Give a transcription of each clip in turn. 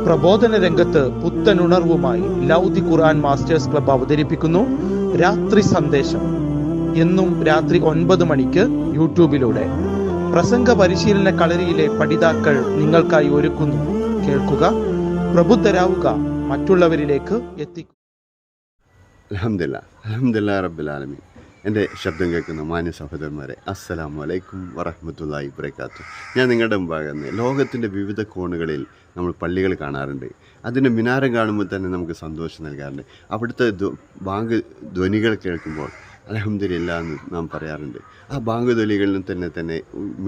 പ്രബോധന രംഗത്ത് പുത്തനുണർവുമായി ലൗദി ഖുർആൻ masters club അവതരിപ്പിക്കുന്നു രാത്രി സന്ദേശം. എന്നും രാത്രി 9 മണിക്ക് യൂട്യൂബിലൂടെ പ്രസംഗ പരിശീലന കളരിയിലെ പഠിതാക്കൾ നിങ്ങൾക്കായി ഒരുക്കുന്നു. കേൾക്കുക, പ്രബുദ്ധരാവുക, മറ്റുള്ളവരിലേക്ക് എത്തിക്കുക. അൽഹംദുലില്ലാഹി റബ്ബിൽ ആലമീൻ. എൻ്റെ ശബ്ദം കേൾക്കുന്ന മാന്യ സഹോദരന്മാരെ, അസ്സലാമു അലൈക്കും വറഹ്മത്തുള്ളാഹി വബറകാതുഹു. ഞാൻ നിങ്ങളുടെ മുമ്പാകെ ലോകത്തിൻ്റെ വിവിധ കോണുകളിൽ നമ്മൾ പള്ളികൾ കാണാറുണ്ട്. അതിൻ്റെ മിനാരം കാണുമ്പോൾ തന്നെ നമുക്ക് സന്തോഷം നൽകാറുണ്ട്. അവിടുത്തെ ബാങ്ക് ധ്വനികൾ കേൾക്കുമ്പോൾ അൽഹംദുലില്ലാഹ് എന്ന് നാം പറയാറുണ്ട്. ആ ബാങ്ക് ധ്വനികളിൽ തന്നെ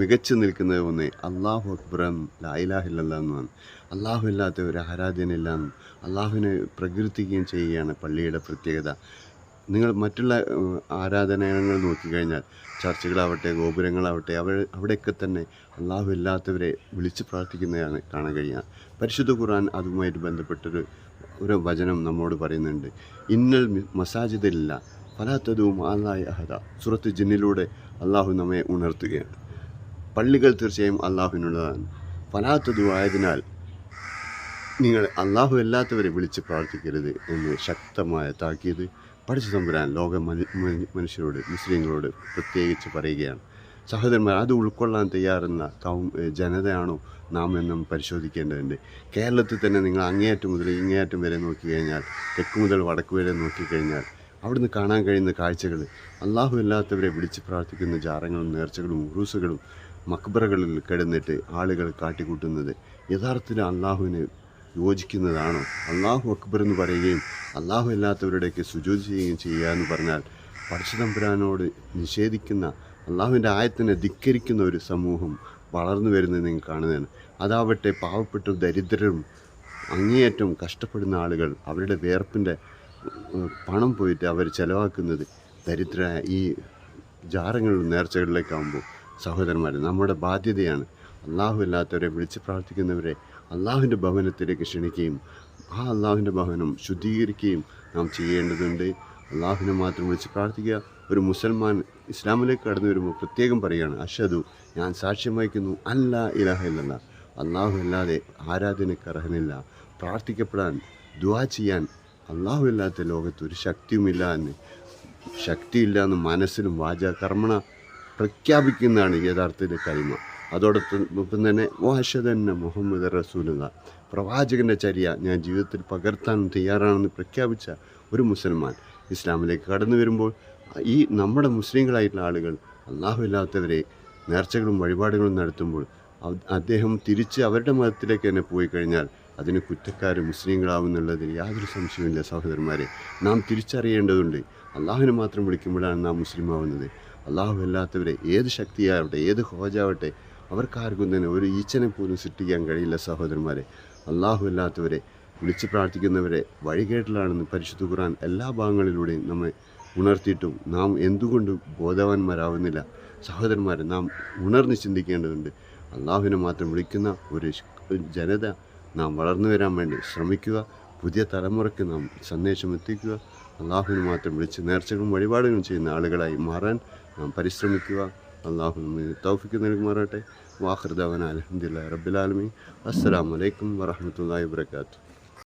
മികച്ചു നിൽക്കുന്നത് ഒന്ന് അല്ലാഹു അക്ബർ, ലാ ഇലാഹ ഇല്ലല്ലാഹ് എന്നാണ്. അല്ലാഹു അല്ലാത്ത ഒരു ആരാധ്യനില്ല എന്നും അല്ലാഹുവിനെ പ്രകീർത്തിക്കുകയും ചെയ്യുകയാണ് പള്ളിയുടെ പ്രത്യേകത. നിങ്ങൾ മറ്റുള്ള ആരാധനാലയങ്ങൾ നോക്കിക്കഴിഞ്ഞാൽ, ചർച്ചുകളാവട്ടെ, ഗോപുരങ്ങളാവട്ടെ, അവിടെയൊക്കെ തന്നെ അല്ലാഹു ഇല്ലാത്തവരെ വിളിച്ച് പ്രാർത്ഥിക്കുന്നതാണ് കാണാൻ കഴിയുക. പരിശുദ്ധ ഖുർആൻ അതുമായിട്ട് ബന്ധപ്പെട്ടൊരു വചനം നമ്മോട് പറയുന്നുണ്ട്. ഇന്നൽ മസാജിദില്ല ഫലാത്തതും അല്ലാഹി അഹദ. സൂറത്ത് ജിന്നിലൂടെ അല്ലാഹു നമ്മെ ഉണർത്തുകയാണ്. പള്ളികൾ തീർച്ചയായും അല്ലാഹുവിനുള്ളതാണ്. ഫലാത്തതു ആയതിനാൽ നിങ്ങൾ അല്ലാഹു അല്ലാത്തവരെ വിളിച്ച് പ്രാർത്ഥിക്കരുത് എന്ന് ശക്തമായ താക്കീത് പഠിച്ച തമ്പുരാൻ ലോക മനുഷ്യരോട്, മുസ്ലിങ്ങളോട് പ്രത്യേകിച്ച് പറയുകയാണ്. സഹോദരന്മാർ, അത് ഉൾക്കൊള്ളാൻ തയ്യാറുന്ന ജനതയാണോ നാം എന്നും പരിശോധിക്കേണ്ടതുണ്ട്. കേരളത്തിൽ തന്നെ നിങ്ങൾ അങ്ങേയറ്റം മുതൽ ഇങ്ങേയറ്റം വരെ നോക്കിക്കഴിഞ്ഞാൽ, തെക്ക് മുതൽ വടക്ക് വരെ നോക്കിക്കഴിഞ്ഞാൽ അവിടുന്ന് കാണാൻ കഴിയുന്ന കാഴ്ചകൾ അല്ലാഹു അല്ലാത്തവരെ വിളിച്ച് പ്രാർത്ഥിക്കുന്ന ജാറങ്ങളും നേർച്ചകളും ഉറൂസുകളും മക്ബറകളിൽ കിടന്നിട്ട് ആളുകൾ കാട്ടിക്കൂട്ടുന്നത് യഥാർത്ഥത്തിൽ അല്ലാഹുവിന് യോജിക്കുന്നതാണോ? അല്ലാഹു അക്ബർ എന്ന് പറയുകയും അല്ലാഹു അല്ലാത്തവരുടെയൊക്കെ സുജൂദ് ചെയ്യുകയും ചെയ്യുക എന്ന് പറഞ്ഞാൽ പടച്ചതമ്പുരാനോട് നിഷേധിക്കുന്ന, അല്ലാഹുവിൻ്റെ ആയത്തിനെ ധിക്കരിക്കുന്ന ഒരു സമൂഹം വളർന്നു വരുന്നത് നിങ്ങൾ കാണുന്നതാണ്. അതാവട്ടെ പാവപ്പെട്ട ദരിദ്രരും അങ്ങേയറ്റം കഷ്ടപ്പെടുന്ന ആളുകൾ അവരുടെ വേർപ്പിൻ്റെ പണം പോയിട്ട് അവർ ചിലവാക്കുന്നത് ദരിദ്രരായ ഈ ജാറങ്ങളിലും നേർച്ചകളിലേക്കാകുമ്പോൾ സഹോദരന്മാർ, നമ്മുടെ ബാധ്യതയാണ് അല്ലാഹു അല്ലാത്തവരെ വിളിച്ച് പ്രാർത്ഥിക്കുന്നവരെ അല്ലാഹുവിൻ്റെ ഭവനത്തിലേക്ക് ക്ഷണിക്കുകയും ആ അല്ലാഹുവിൻ്റെ ഭവനം ശുദ്ധീകരിക്കുകയും നാം ചെയ്യേണ്ടതുണ്ട്. അല്ലാഹുവിനെ മാത്രം വിളിച്ച് പ്രാർത്ഥിക്കുക. ഒരു മുസൽമാൻ ഇസ്ലാമിലേക്ക് കടന്നു വരുമ്പോൾ പ്രത്യേകം പറയുകയാണ്, അഷ്ഹദു, ഞാൻ സാക്ഷ്യം വഹിക്കുന്നു അല്ലാ ഇലാഹ ഇല്ലല്ലാഹ്, അല്ലാഹു അല്ലാതെ ആരാധനയ്ക്ക് അർഹനില്ല, പ്രാർത്ഥിക്കപ്പെടാൻ, ദുആ ചെയ്യാൻ അല്ലാഹു അല്ലാത്ത ലോകത്ത് ഒരു ശക്തിയുമില്ല എന്ന്, ശക്തിയില്ല എന്ന് മനസ്സിലും കർമ്മണ പ്രഖ്യാപിക്കുന്നതാണ് യഥാർത്ഥത്തിൽ കലിമ. അതോടൊപ്പം തന്നെ വഅശ്ഹദന്ന മുഹമ്മദ് റസൂലുള്ളാഹ്, പ്രവാചകൻ്റെ ചര്യ ഞാൻ ജീവിതത്തിൽ പകർത്താൻ തയ്യാറാണെന്ന് പ്രഖ്യാപിച്ച ഒരു മുസൽമാൻ ഇസ്ലാമിലേക്ക് കടന്നു വരുമ്പോൾ ഈ നമ്മുടെ മുസ്ലിങ്ങളായിട്ടുള്ള ആളുകൾ അല്ലാഹു ഇല്ലാത്തവരെ നേർച്ചകളും വഴിപാടുകളും നടത്തുമ്പോൾ അദ്ദേഹം തിരിച്ച് അവരുടെ മതത്തിലേക്ക് തന്നെ പോയി കഴിഞ്ഞാൽ അതിന് കുറ്റക്കാർ മുസ്ലിങ്ങളാവുന്നുള്ളതിൽ യാതൊരു സംശയമില്ല. സഹോദരന്മാരെ, നാം തിരിച്ചറിയേണ്ടതുണ്ട്. അല്ലാഹുവിനെ മാത്രം വിളിക്കുമ്പോഴാണ് നാം മുസ്ലിം ആവുന്നത്. അല്ലാഹു അല്ലാത്തവരെ ഏത് ശക്തിയാവട്ടെ, ഏത് ഹോജാവട്ടെ, അവർക്കാർക്കും തന്നെ ഒരു ഈച്ചനെ പോലും സൃഷ്ടിക്കാൻ കഴിയില്ല. സഹോദരന്മാരെ, അല്ലാഹു അല്ലാത്തവരെ വിളിച്ച് പ്രാർത്ഥിക്കുന്നവരെ വഴികേട്ടിലാണെന്ന് പരിശുദ്ധ ഖുർആൻ എല്ലാ ഭാഗങ്ങളിലൂടെയും നമ്മെ ഉണർത്തിയിട്ടും നാം എന്തുകൊണ്ട് ബോധവാന്മാരാവുന്നില്ല? സഹോദരന്മാരെ, നാം ഉണർന്ന് ചിന്തിക്കേണ്ടതുണ്ട്. അല്ലാഹുവിനെ മാത്രം വിളിക്കുന്ന ഒരു ജനത നാം വളർന്നു വരാൻ വേണ്ടി ശ്രമിക്കുക. പുതിയ തലമുറയ്ക്ക് നാം സന്ദേശം എത്തിക്കുക. അല്ലാഹുവിനെ മാത്രം വിളിച്ച് നേർച്ചകളും വഴിപാടുകളും ചെയ്യുന്ന ആളുകളായി മാറാൻ നാം പരിശ്രമിക്കുക. അല്ലാഹു നമ്മെ തൗഫീഖ് നൽകുമാറാട്ടെ. വാഖിർ ദഅവാനാ അൽഹംദുലില്ലാഹി റബ്ബിൽ ആലമീൻ. അസ്സലാമു അലൈക്കും വറഹ്മത്തുള്ളാഹി വബറകാതുഹു.